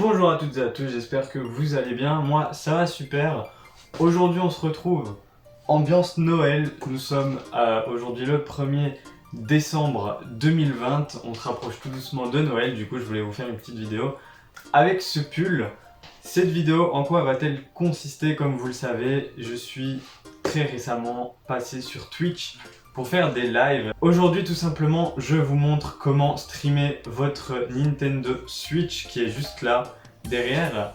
Bonjour à toutes et à tous, j'espère que vous allez bien. Moi, ça va super. Aujourd'hui, on se retrouve ambiance Noël. Nous sommes aujourd'hui le 1er décembre 2020. On se rapproche tout doucement de Noël. Du coup, je voulais vous faire une petite vidéo avec ce pull. Cette vidéo, en quoi va-t-elle consister? Comme vous le savez, je suis très récemment passé sur Twitch pour faire des lives. Aujourd'hui, tout simplement, je vous montre comment streamer votre Nintendo Switch qui est juste là, derrière,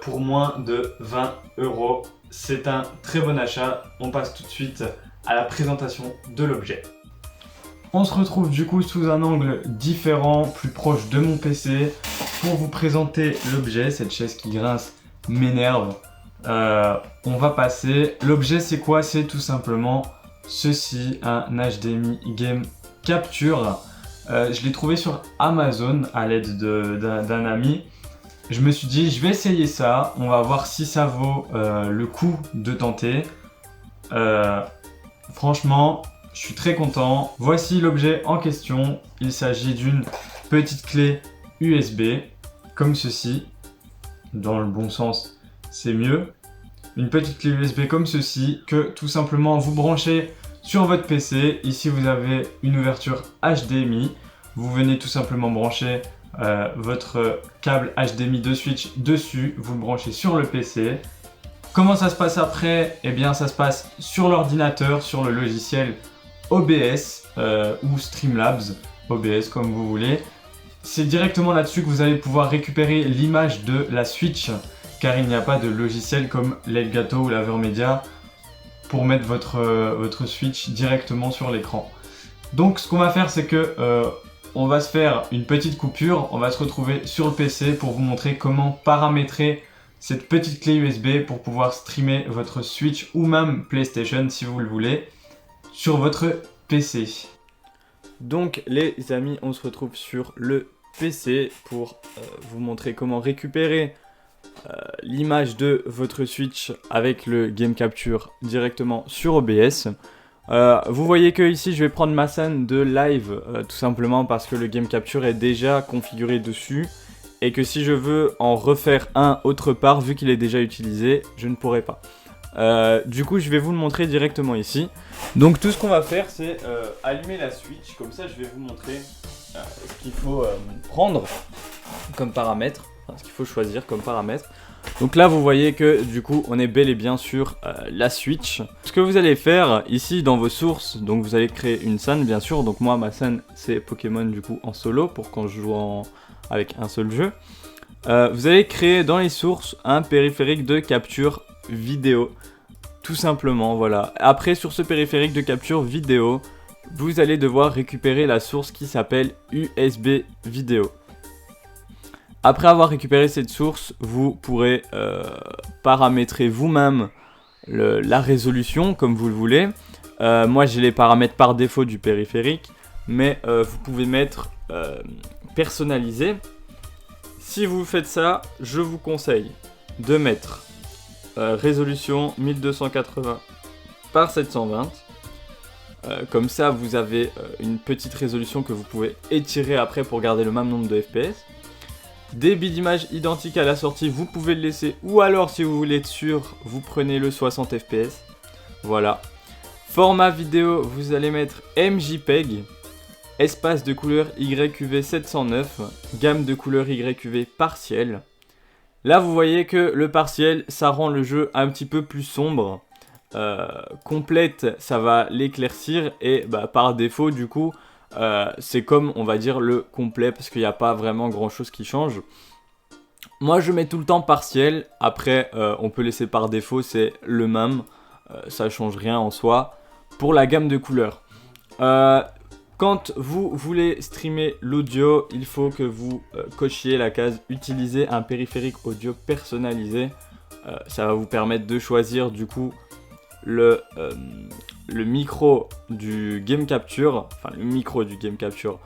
pour moins de 20 €. C'est un très bon achat. On passe tout de suite à la présentation de l'objet. On se retrouve du coup sous un angle différent, plus proche de mon PC, pour vous présenter l'objet. Cette chaise qui grince m'énerve. On va passer. L'objet, c'est quoi? C'est tout simplement ceci, un HDMI Game Capture. Je l'ai trouvé sur Amazon à l'aide d'un ami. Je me suis dit, je vais essayer ça. On va voir si ça vaut le coup de tenter. Franchement, je suis très content. Voici l'objet en question. Il s'agit d'une petite clé USB, comme ceci. Dans le bon sens, c'est mieux. Une petite clé USB comme ceci, que tout simplement vous branchez sur votre PC. Ici, vous avez une ouverture HDMI. Vous venez tout simplement brancher votre câble HDMI de Switch dessus. Vous le branchez sur le PC. Comment ça se passe après? Eh bien, ça se passe sur l'ordinateur, sur le logiciel OBS ou Streamlabs, OBS comme vous voulez. C'est directement là-dessus que vous allez pouvoir récupérer l'image de la Switch, car il n'y a pas de logiciel comme l'Elgato ou l'Avermedia pour mettre votre Switch directement sur l'écran. Donc ce qu'on va faire, c'est que on va se faire une petite coupure, on va se retrouver sur le PC pour vous montrer comment paramétrer cette petite clé USB pour pouvoir streamer votre Switch ou même PlayStation si vous le voulez sur votre PC. Donc les amis, on se retrouve sur le PC pour vous montrer comment récupérer l'image de votre Switch avec le Game Capture directement sur OBS. Vous voyez que ici je vais prendre ma scène de live tout simplement parce que le Game Capture est déjà configuré dessus et que si je veux en refaire un autre part, vu qu'il est déjà utilisé, je ne pourrai pas. Du coup je vais vous le montrer directement ici. Donc tout ce qu'on va faire, c'est allumer la Switch. Comme ça je vais vous montrer ce qu'il faut prendre comme paramètre, enfin, ce qu'il faut choisir comme paramètre. Donc là vous voyez que du coup on est bel et bien sur la Switch. Ce que vous allez faire ici dans vos sources, donc vous allez créer une scène bien sûr. Donc moi ma scène c'est Pokémon du coup en solo pour quand je joue avec un seul jeu. Vous allez créer dans les sources un périphérique de capture vidéo. Tout simplement, voilà. Après, sur ce périphérique de capture vidéo, vous allez devoir récupérer la source qui s'appelle USB vidéo. Après avoir récupéré cette source, vous pourrez paramétrer vous-même la résolution comme vous le voulez. Moi, j'ai les paramètres par défaut du périphérique, mais vous pouvez mettre personnalisé. Si vous faites ça, je vous conseille de mettre résolution 1280 par 720. Comme ça, vous avez une petite résolution que vous pouvez étirer après pour garder le même nombre de FPS. Débit d'image identique à la sortie, vous pouvez le laisser. Ou alors, si vous voulez être sûr, vous prenez le 60 FPS. Voilà. Format vidéo, vous allez mettre MJPEG. Espace de couleur YQV 709. Gamme de couleur YQV partielle. Là, vous voyez que le partiel, ça rend le jeu un petit peu plus sombre. Complète, ça va l'éclaircir. Et par défaut, du coup, c'est comme, on va dire, le complet. Parce qu'il n'y a pas vraiment grand-chose qui change. Moi, je mets tout le temps partiel. Après, on peut laisser par défaut, c'est le même. Ça ne change rien en soi. Pour la gamme de couleurs. Quand vous voulez streamer l'audio, il faut que vous cochiez la case « Utiliser un périphérique audio personnalisé ». Ça va vous permettre de choisir du coup le micro du Game Capture, enfin le micro du Game Capture,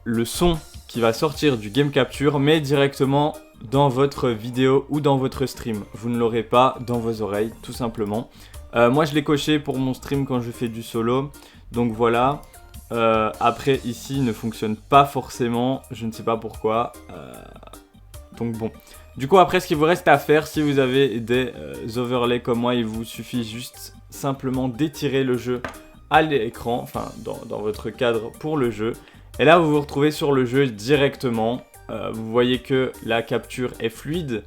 le son qui va sortir du Game Capture, mais directement dans votre vidéo ou dans votre stream. Vous ne l'aurez pas dans vos oreilles, tout simplement. Moi, je l'ai coché pour mon stream quand je fais du solo, donc voilà. Après ici il ne fonctionne pas forcément, je ne sais pas pourquoi. Donc bon. Du coup, après, ce qu'il vous reste à faire, si vous avez des overlays comme moi, il vous suffit juste simplement d'étirer le jeu à l'écran, enfin dans votre cadre pour le jeu. Et là, vous vous retrouvez sur le jeu directement. Vous voyez que la capture est fluide.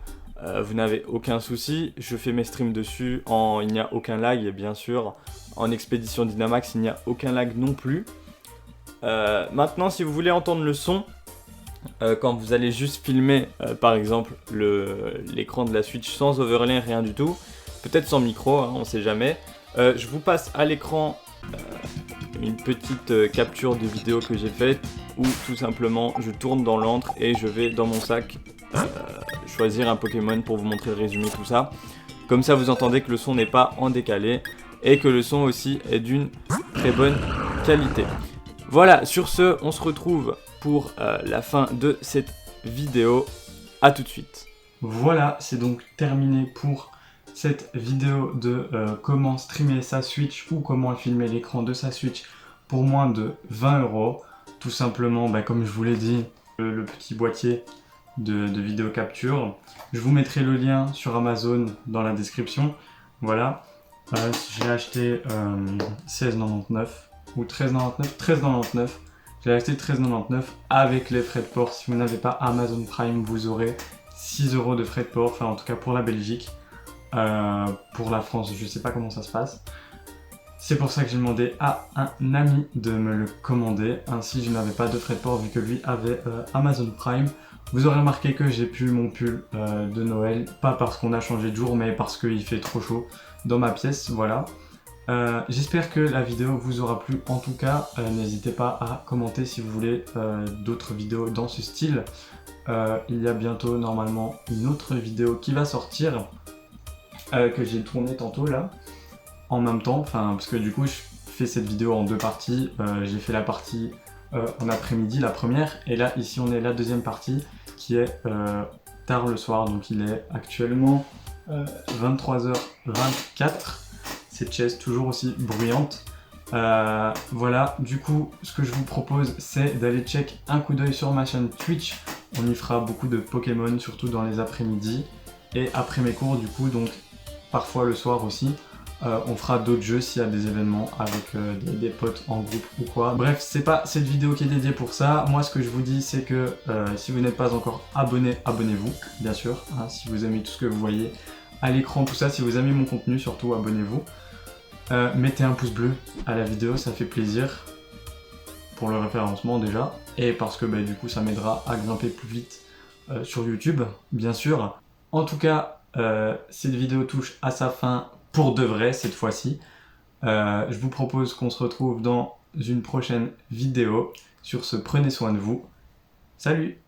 Vous n'avez aucun souci. Je fais mes streams dessus. Il n'y a aucun lag, bien sûr. En expédition Dynamax, il n'y a aucun lag non plus. Maintenant, si vous voulez entendre le son, quand vous allez juste filmer, par exemple, l'écran de la Switch sans overlay, rien du tout, peut-être sans micro, hein, on ne sait jamais. Je vous passe à l'écran une petite capture de vidéo que j'ai faite où tout simplement je tourne dans l'antre et je vais dans mon sac choisir un Pokémon pour vous montrer le résumé, tout ça. Comme ça, vous entendez que le son n'est pas en décalé et que le son aussi est d'une très bonne qualité. Voilà, sur ce, on se retrouve pour la fin de cette vidéo. A tout de suite. Voilà, c'est donc terminé pour cette vidéo de comment streamer sa Switch ou comment filmer l'écran de sa Switch pour moins de 20 €. Tout simplement, comme je vous l'ai dit, le petit boîtier de vidéo capture. Je vous mettrai le lien sur Amazon dans la description. Voilà, j'ai acheté 16,99 ou 13,99. 13,99. J'ai acheté 13,99 avec les frais de port. Si vous n'avez pas Amazon Prime, vous aurez 6 € de frais de port, enfin en tout cas pour la Belgique. Pour la France, je sais pas comment ça se passe. C'est pour ça que j'ai demandé à un ami de me le commander. Ainsi, je n'avais pas de frais de port vu que lui avait Amazon Prime. Vous aurez remarqué que j'ai pu mon pull de Noël, pas parce qu'on a changé de jour, mais parce qu'il fait trop chaud dans ma pièce, voilà. J'espère que la vidéo vous aura plu. En tout cas, n'hésitez pas à commenter si vous voulez d'autres vidéos dans ce style. Il y a bientôt normalement une autre vidéo qui va sortir, que j'ai tournée tantôt là, en même temps, parce que du coup je fais cette vidéo en deux parties. J'ai fait la partie en après-midi, la première, et là ici on est la deuxième partie qui est tard le soir, donc il est actuellement 23h24. Cette chaise toujours aussi bruyante. Voilà, du coup ce que je vous propose c'est d'aller check un coup d'œil sur ma chaîne Twitch. On y fera beaucoup de Pokémon, surtout dans les après-midi et après mes cours, du coup, donc parfois le soir aussi. On fera d'autres jeux s'il y a des événements avec des potes en groupe ou quoi. Bref, c'est pas cette vidéo qui est dédiée pour ça. Moi, ce que je vous dis, c'est que si vous n'êtes pas encore abonné, abonnez-vous, bien sûr. Hein, si vous aimez tout ce que vous voyez à l'écran, tout ça, si vous aimez mon contenu, surtout abonnez-vous. Mettez un pouce bleu à la vidéo, ça fait plaisir. Pour le référencement déjà, et parce que du coup ça m'aidera à grimper plus vite sur YouTube, bien sûr. En tout cas, cette vidéo touche à sa fin pour de vrai cette fois-ci. Je vous propose qu'on se retrouve dans une prochaine vidéo. Sur ce, prenez soin de vous. Salut!